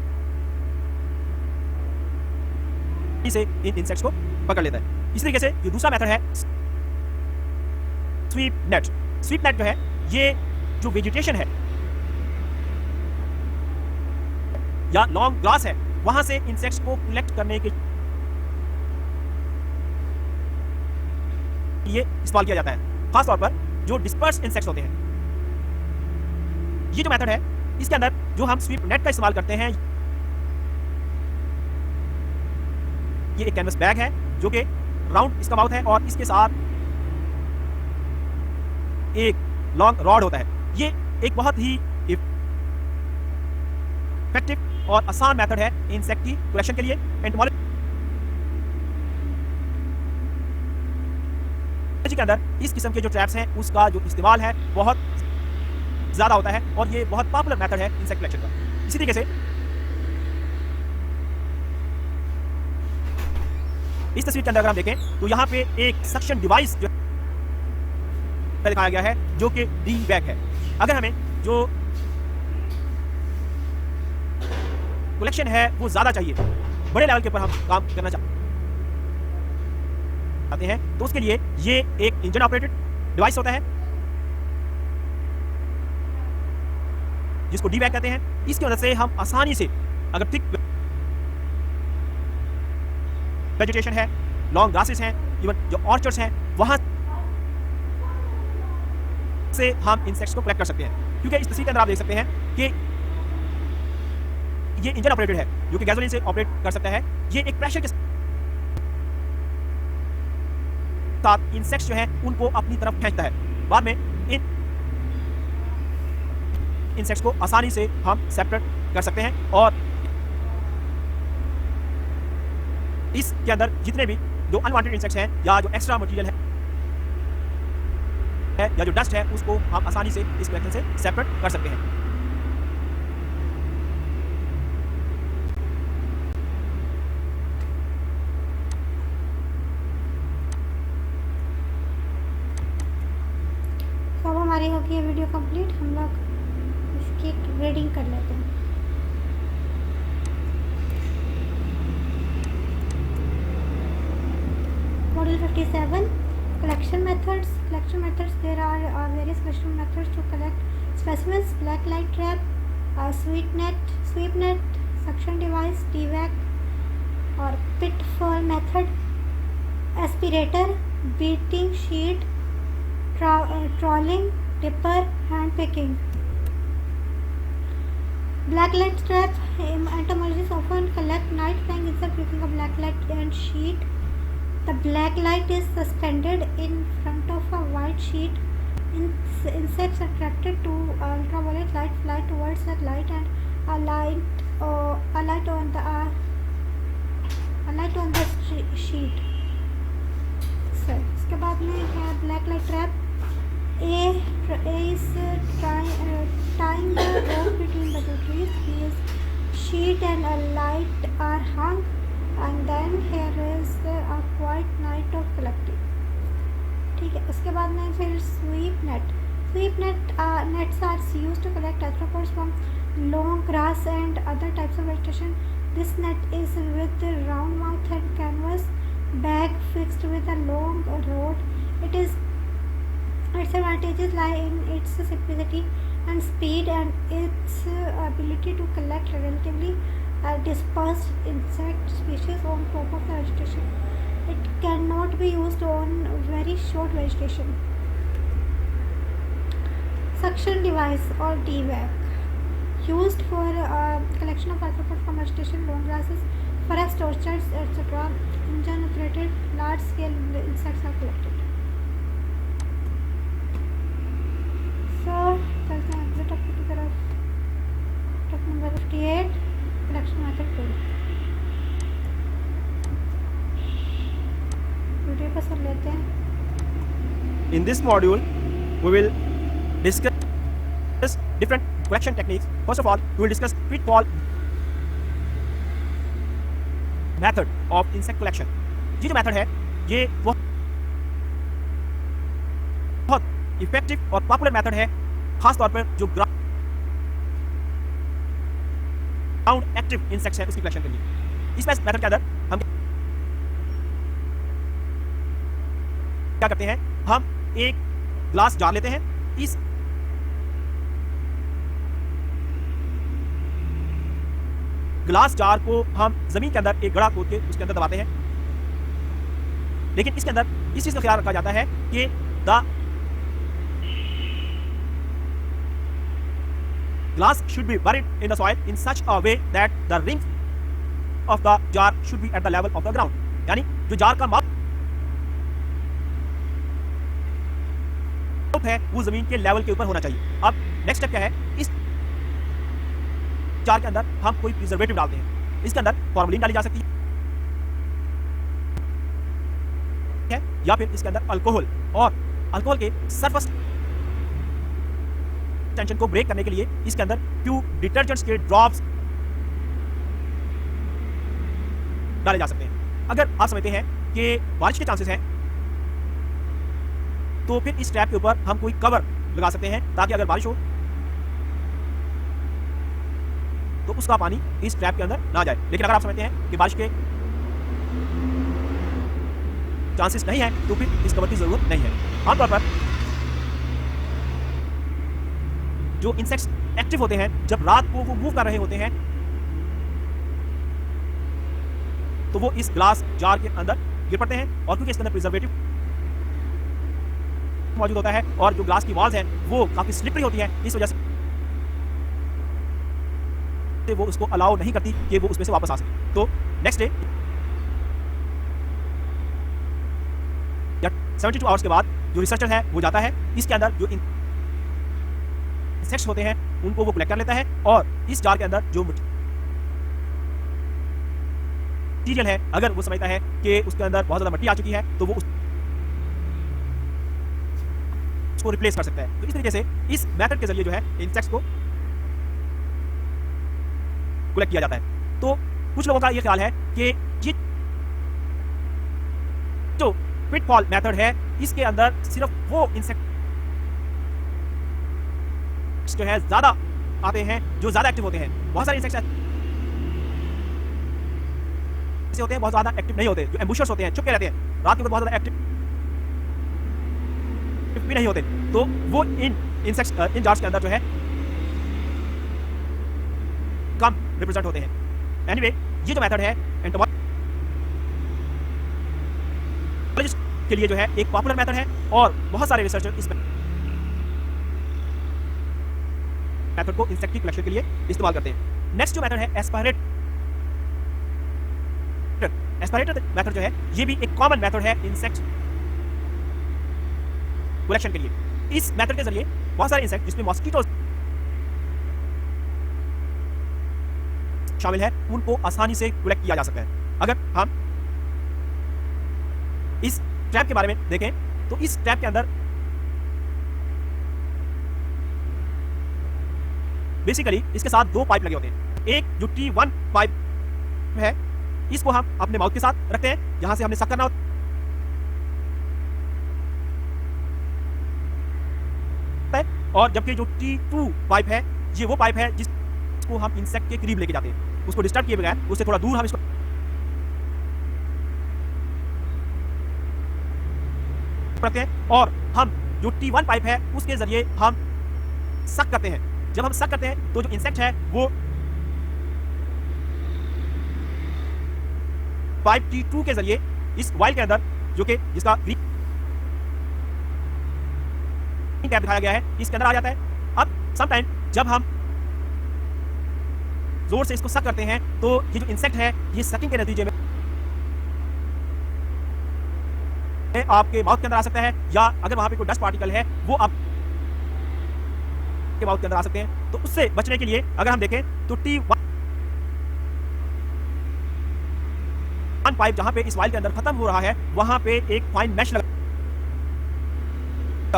से इन इंसेक्ट्स को पकड़ लेता है. इस तरीके से जो दूसरा मेथड है स्वीप नेट. स्वीप नेट जो है ये जो वेजिटेशन है या लॉन्ग ग्रास है वहां से इंसेक्ट्स को कलेक्ट करने के लिए इस्तेमाल किया जाता है, खासतौर पर जो डिस्पर्स इंसेक्ट्स होते हैं. ये जो मेथड है इसके अंदर जो हम स्वीप नेट का इस्तेमाल करते हैं, ये एक कैनवस बैग है जो कि राउंड इसका माउथ है और इसके साथ एक लॉन्ग रॉड होता है. ये एक बहुत ही इफेक्टिव और आसान मेथड है इंसेक्ट की कलेक्शन के लिए. एंटोमोलॉजी के अंदर इस किस्म के जो ट्रैप्स हैं उसका जो इस्तेमाल है बहुत ज्यादा होता है और ये बहुत पॉपुलर मेथड है इंसेक्ट कलेक्शन का. इसी तरीके से इस तस्वीर के अंदर अगर हम देखें तो यहाँ पे एक सक्शन डिवाइस जो दिखाया गया है जो कि DVAC है. अगर हमें जो कलेक्शन है वो ज्यादा चाहिए, बड़े लेवल के ऊपर हम काम करना चाहते हैं, तो उसके लिए ये एक इंजन ऑपरेटेड डिवाइस होता है जिसको DVAC कहते हैं. इसकी वजह से हम आसानी से अगर थिक वेजिटेशन है, लॉन्ग ग्रासेस हैं, इवन जो ऑर्चर्ड्स हैं, वहां से हम इंसेक्ट्स को कलेक्ट कर सकते हैं. क्योंकि इस तस्वीर के अंदर आप देख सकते हैं कि ये इंजन ऑपरेटेड है जो कि गैसोलीन से ऑपरेट कर सकता है. ये एक प्रेशर के अर्थात इंसेक्ट्स जो हैं उनको अपनी तरफ खींचता है। बाद में इन इंसेक्ट्स को आसानी से हम सेपरेट कर सकते हैं और इसके अंदर जितने भी जो अनवांटेड इंसेक्ट्स हैं या जो एक्स्ट्रा मटेरियल है या जो डस्ट है उसको हम आसानी से इस कलेक्शन से सेपरेट कर सकते हैं। तो अब हमारी होगी ये वीडियो कंप्लीट। हम लोग इसकी रीडिंग कर लेते हैं। Module 57, collection methods. Collection methods, there are various collection methods to collect specimens: black light trap, sweep net, suction device, DVAC or pitfall method, aspirator, beating sheet, trawling, dipper, hand picking. Black light trap, entomologists often collect night flying insects using a black light and sheet. The black light is suspended in front of a white sheet. Insects attracted to ultraviolet light fly towards the light, and a light on the sheet. So, इसके बाद में है black light trap. A is tying the rope between the two trees. His sheet and a light are hung. And then here is a quiet night of collecting. ठीक है, उसके बाद में फिर sweep net. Sweep nets are used to collect arthropods from long grass and other types of vegetation. This net is with a round mouth and canvas bag fixed with a long rod. Its advantages lie in its simplicity and speed and its ability to collect relatively dispersed insect species on top of the vegetation. It cannot be used on very short vegetation. Suction device or DVAC, used for collection of arthropods from vegetation, long grasses, forest orchards, etc. Engine operated, large scale insects are collected. So चलते हैं अगले topic की तरफ। Topic number 58, collection method 2. Video को सुन लेते हैं। In this module, we will discuss different collection techniques. First of all, we will discuss pitfall method of insect collection. ये जो मेथड है ये बहुत इफेक्टिव और पॉपुलर मेथड है, खास तौर पर जो ग्राउंड एक्टिव इंसेक्ट्स है उसकी कलेक्शन के लिए। इस मेथड के अंदर हम क्या करते हैं, हम एक ग्लास जार लेते हैं। इस ग्लास जार को हम जमीन के अंदर एक गड्ढा खोद के उसके अंदर दबाते हैं। लेकिन इसके अंदर इस चीज का ख्याल रखा जाता है कि the glass should be buried in the soil in such a way that the rim of the jar should be at the level of the ground. यानी जो जार का माउथ है वो जमीन के लेवल के ऊपर होना चाहिए। अब नेक्स्ट स्टेप क्या है, इस जार के अंदर हम कोई प्रिजर्वेटिव डालते हैं। इसके अंदर फॉर्मलिन डाली जा सकती है या फिर इसके अंदर अल्कोहल, और अल्कोहल के सरफेस टेंशन को ब्रेक करने के लिए इसके अंदर फ्यू डिटर्जेंट्स के ड्रॉप्स डाले जा सकते हैं। अगर आप समझते हैं कि बारिश के चांसेस हैं तो फिर इस ट्रैप के ऊपर हम कोई कवर लगा सकते हैं ताकि अगर बारिश हो तो उसका पानी इस ट्रैप के अंदर ना जाए। लेकिन अगर आप समझते हैं कि बारिश के चांसेस नहीं है तो फिर इस कवर की जरूरत नहीं है। आमतौर पर जो इंसेक्ट्स एक्टिव होते हैं जब रात को वो मूव कर रहे होते हैं तो वो इस ग्लास जार के अंदर गिर पड़ते हैं, और क्योंकि इसके अंदर प्रिजर्वेटिव मौजूद होता है और जो ग्लास की वॉल्स हैं वो काफी स्लिपरी होती है, इस वजह से वो उसको अलाउ नहीं करती कि वो उसमें से वापस आ सके। तो नेक्स्ट डे या 72 आवर्स के बाद जो रिसर्चर है वो जाता है, इसके अंदर जो इंसेक्ट्स होते हैं उनको वो कलेक्ट कर लेता है और इस जार के अंदर जो मटीरियल है, अगर वो समझता है कि उसके अंदर बहुत ज़्यादा मट्टी आ चुकी है तो वो उसको रिप्लेस कर सकता है। तो इस तरीके से इस मेथड के जरिए जो है इंसेक्ट्स को कलेक्ट किया जाता है। तो कुछ लोगों का ये ख्याल है कि ये जो पिटफॉल मेथड है इसके अंदर सिर्फ वो इंसेक्ट्स जो है ज्यादा आते हैं जो ज्यादा एक्टिव होते हैं। बहुत सारे इंसेक्ट्स ऐसे होते हैं बहुत ज्यादा एक्टिव नहीं होते, जो एम्बुशर्स होते हैं, छुपके रहते हैं, रात के वक्त बहुत ज्यादा एक्टिव भी नहीं होते, तो वो इन इंसेक्ट्स इन जार्स के अंदर जो है कम रिप्रेजेंट होते हैं। एनीवे, ये जो मेथड है एंटोमोलॉजिस्ट के लिए जो है एक पॉपुलर मेथड है और बहुत सारे रिसर्चर इस मेथड को इंसेक्ट की कलेक्शन के लिए इस्तेमाल करते हैं। नेक्स्ट जो मेथड है एस्पायरेटर मेथड जो है ये भी एक कॉमन मेथड है इंसेक्ट कलेक्शन के लिए। इस मेथड के जरिए बहुत सारे इंसेक्ट जिसमें मॉस्किटो शामिल है उनको आसानी से कलेक्ट किया जा सकता है। अगर हम इस ट्रैप के बारे में देखें तो इस ट्रैप के अंदर बेसिकली इसके साथ दो पाइप लगे होते हैं। एक जो T1 पाइप है इसको हम अपने माउथ के साथ रखते हैं, यहां से हमने सक करना होता है, और जबकि जो T2 पाइप है ये वो पाइप है जिसको हम इंसेक्ट के करीब लेके जाते हैं, उसको डिस्टर्ब किए बगैर उससे थोड़ा दूर हम इसको रखते हैं और हम जो T1 पाइप है उसके जरिए हम सक करते हैं। जब हम सक करते हैं तो जो इंसेक्ट है वो पाइप T2 के जरिए इस वाइल के अंदर जो कि जिसका ग्रीन कैप दिखाया गया है इसके अंदर आ जाता है। अब समटाइम जब हम जोर से इसको सक करते हैं तो ये जो इंसेक्ट है ये सकिंग के नतीजे में आपके माउथ के अंदर आ सकता है, या अगर वहां पे कोई डस्ट पार्टिकल है वो आपके माउथ के अंदर आ सकते हैं। तो उससे बचने के लिए अगर हम देखें तो T1 पाइप जहां पे इस वाइल के अंदर खत्म हो रहा है वहां पे एक फाइन मैश लगा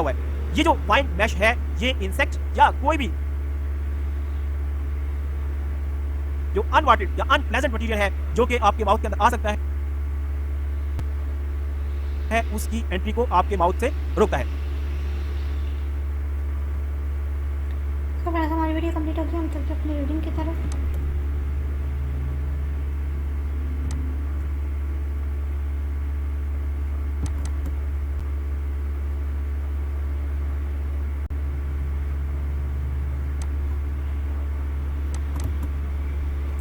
हुआ है। ये जो फाइन मैश है ये इंसेक्ट या कोई भी जो अनवांटेड या अनप्लेजेंट मटेरियल है जो कि आपके माउथ के अंदर आ सकता है उसकी एंट्री को आपके माउथ से रोकता है। तो फ्रेंड्स हमारी वीडियो कंप्लीट हो गई, हम चलते अपनी रीडिंग की तरफ।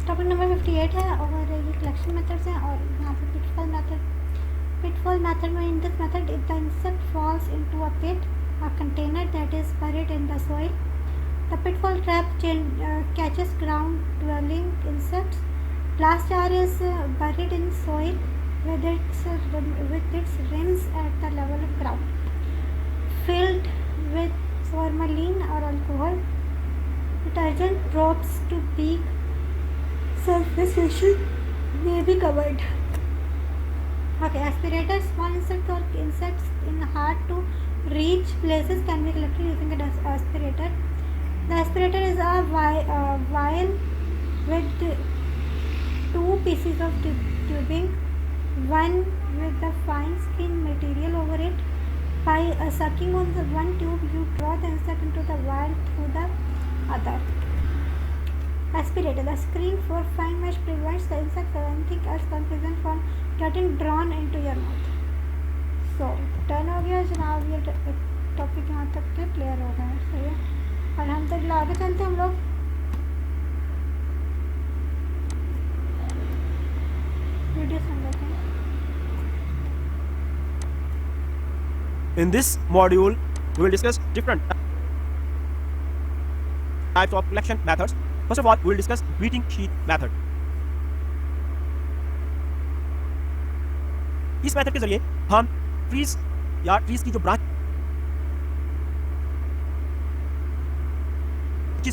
टॉपिक नंबर 58 है और ये कलेक्शन मेथड्स हैं और यहाँ पे पिटफॉल मेथड में in this method if the insect falls into a pit, a container that is buried in the soil, the pitfall trap catches ground dwelling insects. Glass jar is buried in soil with its rims at the level of ground, filled with formalin or alcohol. Detergent drops to peak surface issue may be covered. Okay, aspirator, small insects or insects in hard to reach places can be collected using an aspirator. The aspirator is a vial with two pieces of tubing, one with the fine skin material over it. By sucking on the one tube, you draw the insect into the vial through the other. Aspirator, the screen for fine mesh prevents the insect or anything else confusion from getting drawn into your mouth. So, turn हो गया जनाब, ये topic यहाँ तक के clear हो गए, सही है। और हम तक आगे चलते हम लोग वीडियो सुन लेते हैं। In this module we will discuss different types of collection methods. First of all, we will discuss beating sheet method. इस मेथड के जरिए हम ट्रीज या ट्रीज की जो ब्रांचेस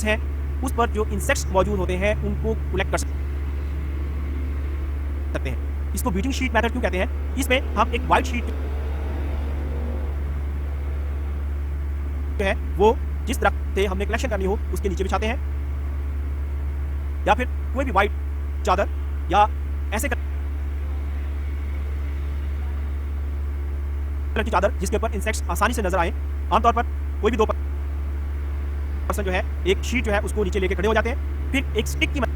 हैं उस पर जो इंसेक्ट्स मौजूद होते हैं उनको कलेक्ट कर सकते हैं। इसको बीटिंग शीट मेथड क्यों कहते हैं? इसमें हम एक वाइट शीट जो है वो जिस दरख्त से हमने कलेक्शन करनी हो उसके नीचे बिछाते हैं, या फिर कोई भी वाइट चादर या ऐसे कलर की चादर जिसके ऊपर इंसेक्ट्स आसानी से नजर आए। आमतौर पर कोई भी दो पर्सन जो है एक शीट जो है उसको नीचे लेके खड़े हो जाते हैं, फिर एक स्टिक की मदद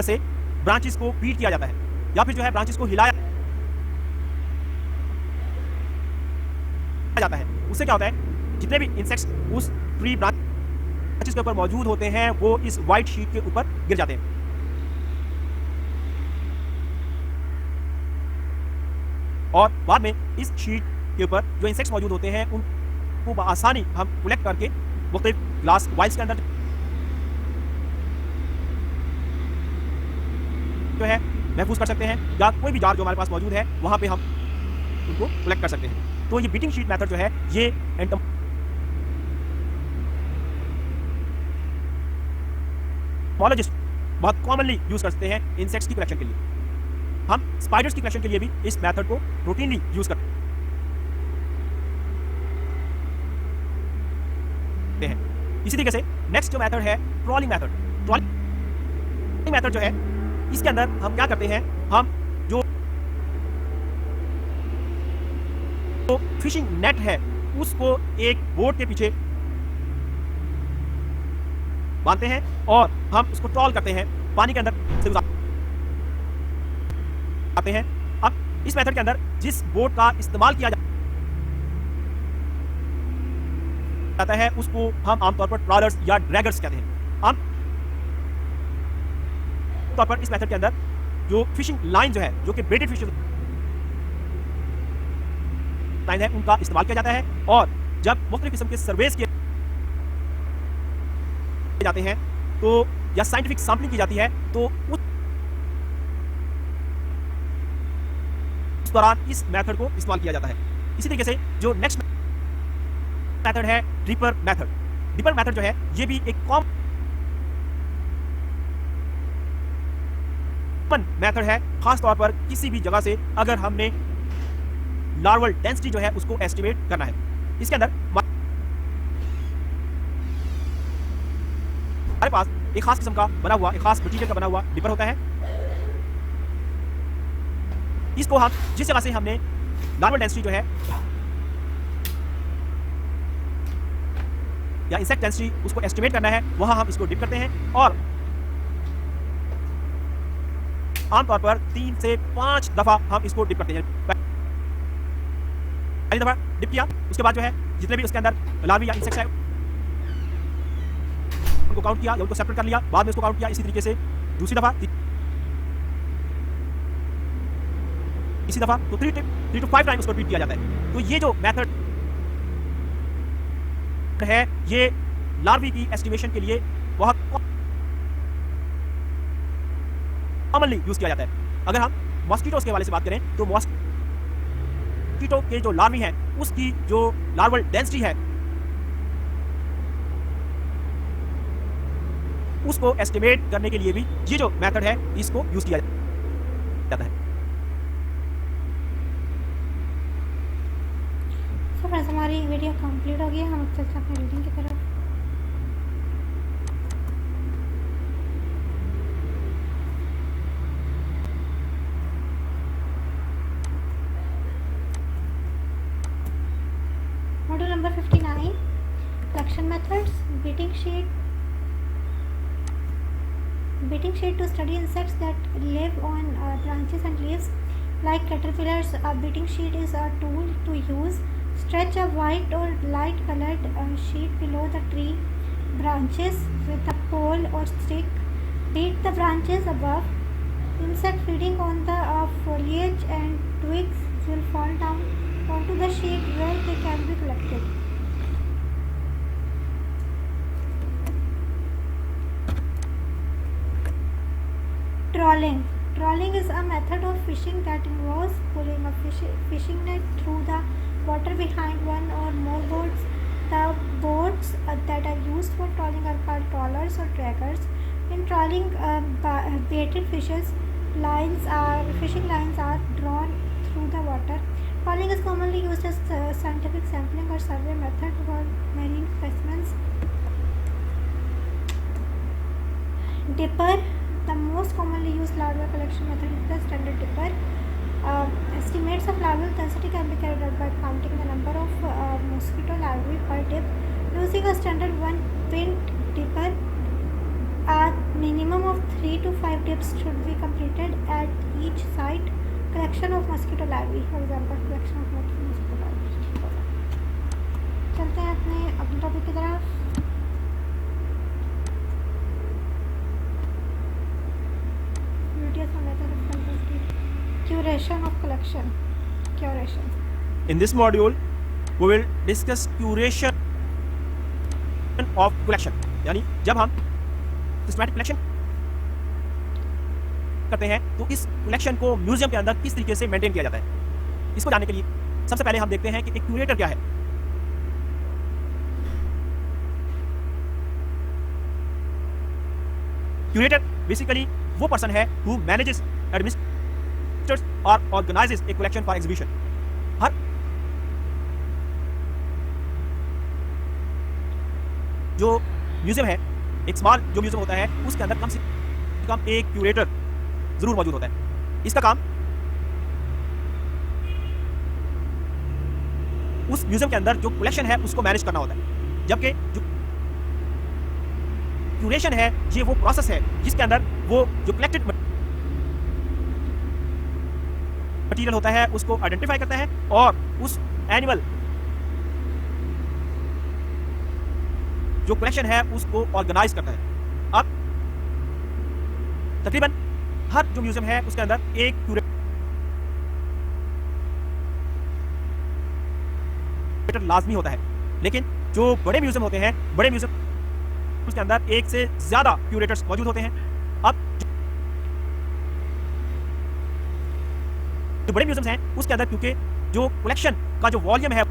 से ब्रांचेस को बीट किया जाता है, या फिर जो है ब्रांचेस को हिलाया जाता है। उससे क्या होता है, जितने भी इंसेक्ट्स उस ट्री ब्रांचेस के ऊपर मौजूद होते हैं वो इस वाइट शीट के ऊपर गिर जाते हैं, और बाद में इस शीट के ऊपर जो इंसेक्ट्स मौजूद होते हैं उनको आसानी हम कलेक्ट करके मुख्तलिफ ग्लास वाइल्स के अंदर जो है महफूज कर सकते हैं, या कोई भी जार जो हमारे पास मौजूद है वहां पे हम उनको कलेक्ट कर सकते हैं। तो ये बीटिंग शीट मेथड जो है ये एंटोमोलॉजिस्ट बहुत कॉमनली यूज करते हैं इंसेक्ट्स की कलेक्शन के लिए। हम स्पाइडर्स की कलेक्शन के लिए भी इस मेथड को रूटीनली यूज करते हैं। इसी तरीके से नेक्स्ट जो मेथड है ट्रॉलिंग मेथड। ट्रॉलिंग मेथड जो है इसके अंदर हम क्या करते हैं, हम जो फिशिंग नेट है उसको एक बोट के पीछे बांधते हैं और हम उसको ट्रॉल करते हैं, पानी के अंदर से गुजारते हैं। अब इस मेथड के अंदर जिस बोट का इस्तेमाल किया जाता है उसको हम आमतौर पर ट्रॉलर्स या ड्रैगर्स कहते हैं। आम तौर पर इस मेथड के अंदर जो फिशिंग लाइन जो है, जो कि ब्रेडेड फिश लाइन है, उनका इस्तेमाल किया जाता है, और जब मुख्तलिफ किस्म के सर्वेस किए जाते हैं तो या साइंटिफिक सैंपलिंग की जाती है तो उस दौरान इस मेथड को इस्तेमाल किया जाता है। इसी तरीके से जो नेक्स्ट मेथड है डिपर मेथड। डिपर मेथड जो है ये भी एक कॉमन मेथड है, खास तौर पर किसी भी जगह से अगर हमने लार्वल डेंसिटी जो है उसको एस्टिमेट करना है। इसके अंदर हमारे पास एक खास किस्म का बना हुआ, एक खास मटेरियल का बना हुआ डिपर होता है। इसको हम जिस जगह से हमने लार्वल डेंसिटी जो है या इंसेक्ट डेंसिटी उसको एस्टिमेट करना है वहां हम इसको डिप करते हैं, और आमतौर पर 3 से 5 दफा हम इसको डिप करते हैं। पहली दफा डिप किया, उसके बाद जो है जितने भी उसके अंदर लार्वी या इंसेक्ट्स है उनको काउंट किया या उनको सेपरेट कर लिया, बाद में उसको काउंट किया। इसी तरीके से दूसरी दफा, इसी दफा, तो 3 to 5 टाइम उसको रिपीट किया जाता है। तो ये जो मेथड है ये लार्वी की एस्टिमेशन के लिए बहुत कॉमनली यूज किया जाता है। अगर हम मॉस्किटोस के हवाले से बात करें तो मॉस्किटो के जो लार्वी हैं उसकी जो लार्वल डेंसिटी है उसको एस्टिमेट करने के लिए भी ये जो मेथड है इसको यूज किया जाता है। तो फ्रेंड्स हमारी वीडियो कंप्लीट हो गई, हम चलते हैं अपनी रीडिंग की तरफ। Module number 59 collection methods. Beating sheet to study insects that live on branches and leaves. Like caterpillars, a beating sheet is a tool to use. Stretch a white or light colored sheet below the tree branches with a pole or stick. Beat the branches above. Insect feeding on the foliage and twigs will fall down onto the sheet where they can be collected. Trawling is a method of fishing that involves pulling a fishing net through the water behind one or more boats. The boats that are used for trawling are called trawlers or draggers. In trawling, baited fishing lines are drawn through the water. Trawling is commonly used as scientific sampling or survey method for marine specimens. Dipper. The most commonly used larval collection method is the standard dipper. Estimates of larval density can be carried out by counting the number of mosquito larvae per dip. Using a standard 1-pint dipper, a minimum of 3 to 5 dips should be completed at each site. Collection of mosquito larvae, for example, collection of mosquito larvae. चलते हैं अपने अगले topic की तरफ. Curation of collection. Curation. In this module, we will discuss curation of collection. यानी जब हम systematic collection करते हैं तो इस कलेक्शन को म्यूजियम के अंदर किस तरीके से मेंटेन किया जाता है. इसको जानने के लिए सबसे पहले हम देखते हैं कि एक क्यूरेटर क्या है. क्यूरेटर बेसिकली वो पर्सन है हु मैनेजेस, एडमिनिस्ट्रेट्स और organizes a collection for exhibition. हर जो म्यूजियम है, एक स्मॉल जो म्यूजियम होता है, उसके अंदर कम से कम एक क्यूरेटर जरूर मौजूद होता है. इसका काम उस म्यूजियम के अंदर जो कलेक्शन है उसको मैनेज करना होता है. जबकि जो क्यूरेशन है ये वो प्रोसेस है जिसके अंदर वो जो कलेक्टेड मटेरियल होता है उसको आइडेंटिफाई करता है और उस एनिमल जो कलेक्शन है उसको ऑर्गेनाइज करता है. अब तकरीबन हर जो म्यूजियम है उसके अंदर एक क्यूरेटर लाजमी होता है. लेकिन जो बड़े म्यूजियम होते हैं, बड़े म्यूजियम उसके अंदर एक से ज्यादा क्यूरेटर्स मौजूद होते हैं. अब जो बड़े म्यूजियम्स हैं उसके अंदर क्योंकि जो कलेक्शन का जो वॉल्यूम है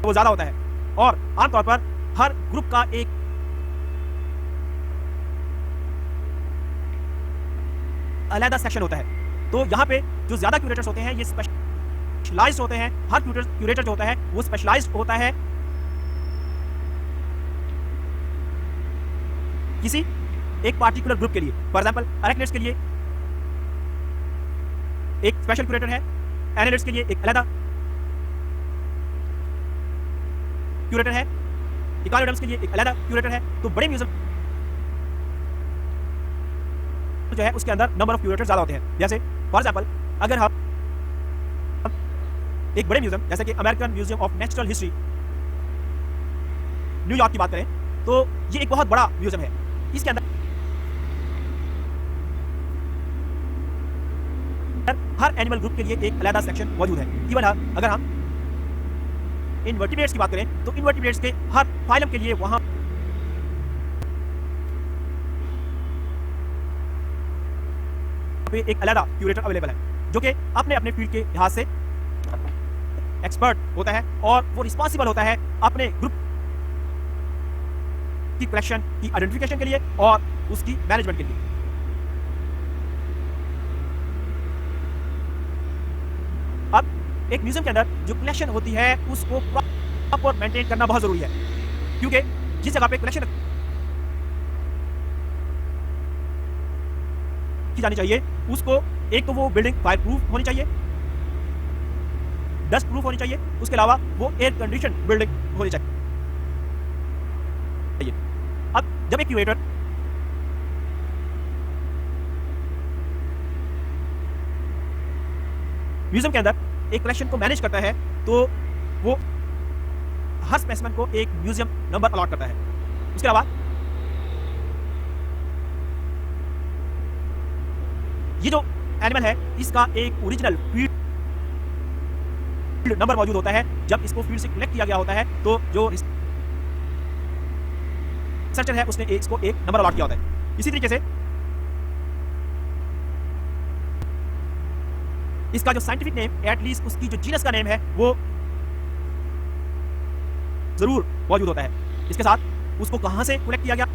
वो ज्यादा होता है और आमतौर पर हर ग्रुप का एक अलग सेक्शन होता है. तो यहाँ पे जो ज्यादा क्यूरेटर्स होते हैं ये स्पेशलाइज्ड होते हैं. हर क्यूरेटर जो होता है वो स्पेशलाइज्ड होता है किसी एक पार्टिकुलर ग्रुप के लिए. फॉर एग्जांपल अरेक्निड्स के लिए एक स्पेशल क्यूरेटर है, एनालिड्स के लिए एक अलग क्यूरेटर है, इकालोडर्म्स के लिए एक अलग क्यूरेटर है. तो बड़े म्यूजियम जो है उसके अंदर नंबर ऑफ क्यूरेटर ज्यादा होते हैं. जैसे फॉर एग्जांपल अगर हम एक बड़े म्यूजियम जैसे कि American museum of natural history New York की बात करें तो ये एक बहुत बड़ा म्यूजियम है. इसके अंदर हर एनिमल ग्रुप के लिए एक अलग सेक्शन मौजूद है. इवन अगर हम इनवर्टिब्रेट्स की बात करें तो इनवर्टिब्रेट्स के हर फाइलम के लिए वहां पे एक अलग क्यूरेटर अवेलेबल है जो कि अपने अपने फील्ड के लिहाज से एक्सपर्ट होता है और वो रिस्पॉन्सिबल होता है अपने ग्रुप की कलेक्शन की आइडेंटिफिकेशन के लिए और उसकी मैनेजमेंट के लिए. अब एक म्यूजियम के अंदर जो कलेक्शन होती है उसको प्रॉपर मेंटेन करना बहुत जरूरी है क्योंकि जिस जगह पे कलेक्शन की जानी चाहिए उसको एक तो वो बिल्डिंग फायर प्रूफ होनी चाहिए, डस्ट प्रूफ होनी चाहिए, उसके अलावा वो एयर कंडीशन बिल्डिंग होनी चाहिए. अब जब एक क्यूरेटर म्यूजियम के अंदर एक कलेक्शन को मैनेज करता है तो वो हर स्पेसिमेन को एक म्यूजियम नंबर अलॉट करता है. उसके अलावा ये जो एनिमल है इसका एक ओरिजिनल फील्ड नंबर मौजूद होता है. जब इसको फील्ड से कलेक्ट किया गया होता है तो जो रिसर्चर है उसने इसको एक नंबर अलॉट किया होता है. इसी तरीके से इसका जो साइंटिफिक नेम, एटलीस्ट उसकी जो जीनस का नेम है, वो जरूर मौजूद होता है। इसके साथ उसको कहां से कलेक्ट किया गया,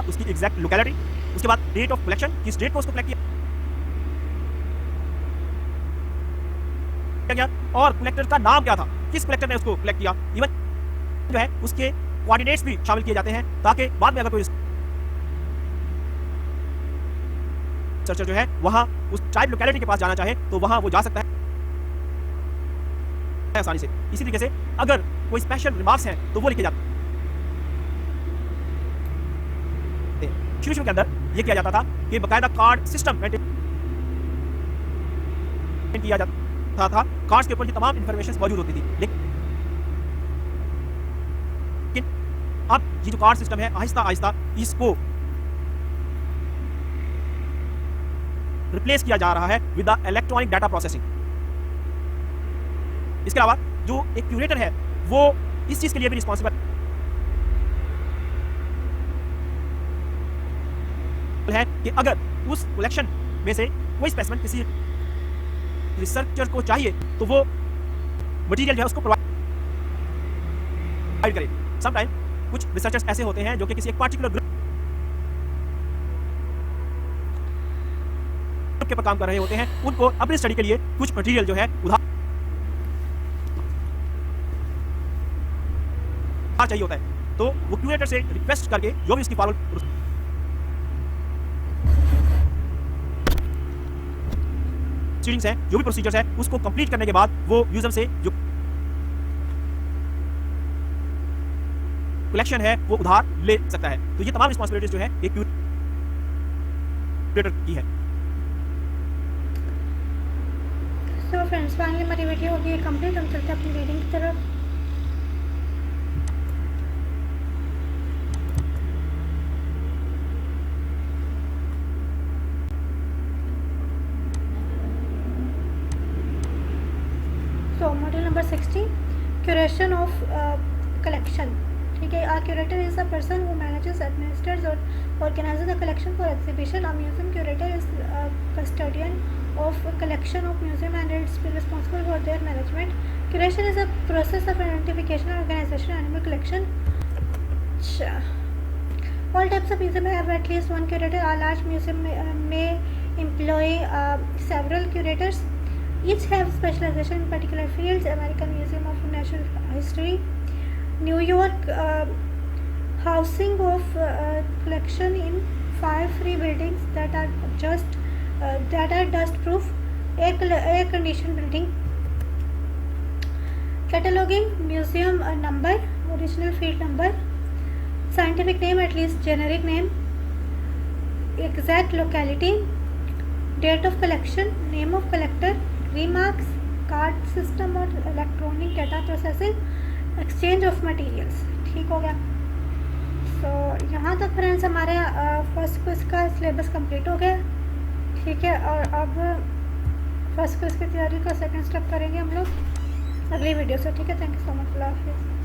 उसकी एग्जैक्ट लोकेलिटी, उसके बाद डेट ऑफ कलेक्शन, किस डेट को उसको कलेक्ट किया गया, और कलेक्टर का नाम क्या था, किस कलेक्टर ने उसको कलेक्ट किया। इवन जो है उसके कोऑर्डिनेट्स भी शामिल किए जाते हैं, ताकि बाद में अगर कोई रिसर्चर जो है वहां उस ट्राइब लोकेलिटी के पास जाना चाहे तो वहां वो जा सकता है आसानी से। इसी तरीके से अगर कोई स्पेशल रिमार्क्स हैं तो वो लिखे जाते हैं। शुरू के अंदर ये किया जाता था कि बकायदा कार्ड सिस्टम मेंटेन किया जाता था, कार्ड्स के ऊपर ये तमाम इंफॉर्मेशन मौजूद होती थी। लेकिन अब ये जो कार्ड सिस्टम है आहिस्ता आहिस्ता इसको रिप्लेस किया जा रहा है with the electronic data processing. इसके अलावा जो एक क्यूरेटर है वो इस चीज के लिए भी रिस्पॉन्सिबल है कि अगर उस कलेक्शन में से कोई स्पेसिमेन किसी रिसर्चर को चाहिए तो वो मटेरियल जो है उसको प्रोवाइड करे। समटाइम कुछ रिसर्चर्स ऐसे होते हैं जो कि किसी एक पार्टिकुलर ग्रुप के पर काम कर रहे होते हैं, उनको अपनी स्टडी के लिए कुछ मटेरियल जो है उधार चाहिए होता है, तो वो क्यूरेटर से रिक्वेस्ट करके जो भी उसकी फॉरवर्ड प्रोसीडिंग्स है, जो भी प्रोसीजर्स है, उसको कंप्लीट करने के बाद वो म्यूजियम से जो कलेक्शन है वो उधार ले सकता है। तो ये तमाम रिस्पांसिबिलिटीज जो है एक क्यूरेटर की है। सो फ्रेंड्स, फाइनली हमारी वीडियो होगी कंप्लीट। हम चलते हैं अपनी रीडिंग की तरफ। So module number 16, curation of collection. ठीक है, a curator is a person who manages, administers or organizes a collection for exhibition. A museum curator is a custodian of a collection of museum and is responsible for their management. Curation is a process of identification and organization of animal collection. All types of museum have at least one curator. A large museum may employ several curators. Each have specialization in particular fields. American Museum of Natural History, New York, housing of collection in 5 free buildings that are dust proof, air conditioned building. Cataloging, museum number, original field number, scientific name, at least generic name, exact locality, date of collection, name of collector, remarks, card system और electronic data processing, exchange of materials. ठीक हो गया। सो यहाँ तक friends हमारे first quiz का syllabus complete हो गया। ठीक है, और अब फर्स्ट क्विज की तैयारी का सेकंड स्टेप करेंगे हम लोग अगली वीडियो से। ठीक है, थैंक यू सो मच, अल्लाह हाफिज़।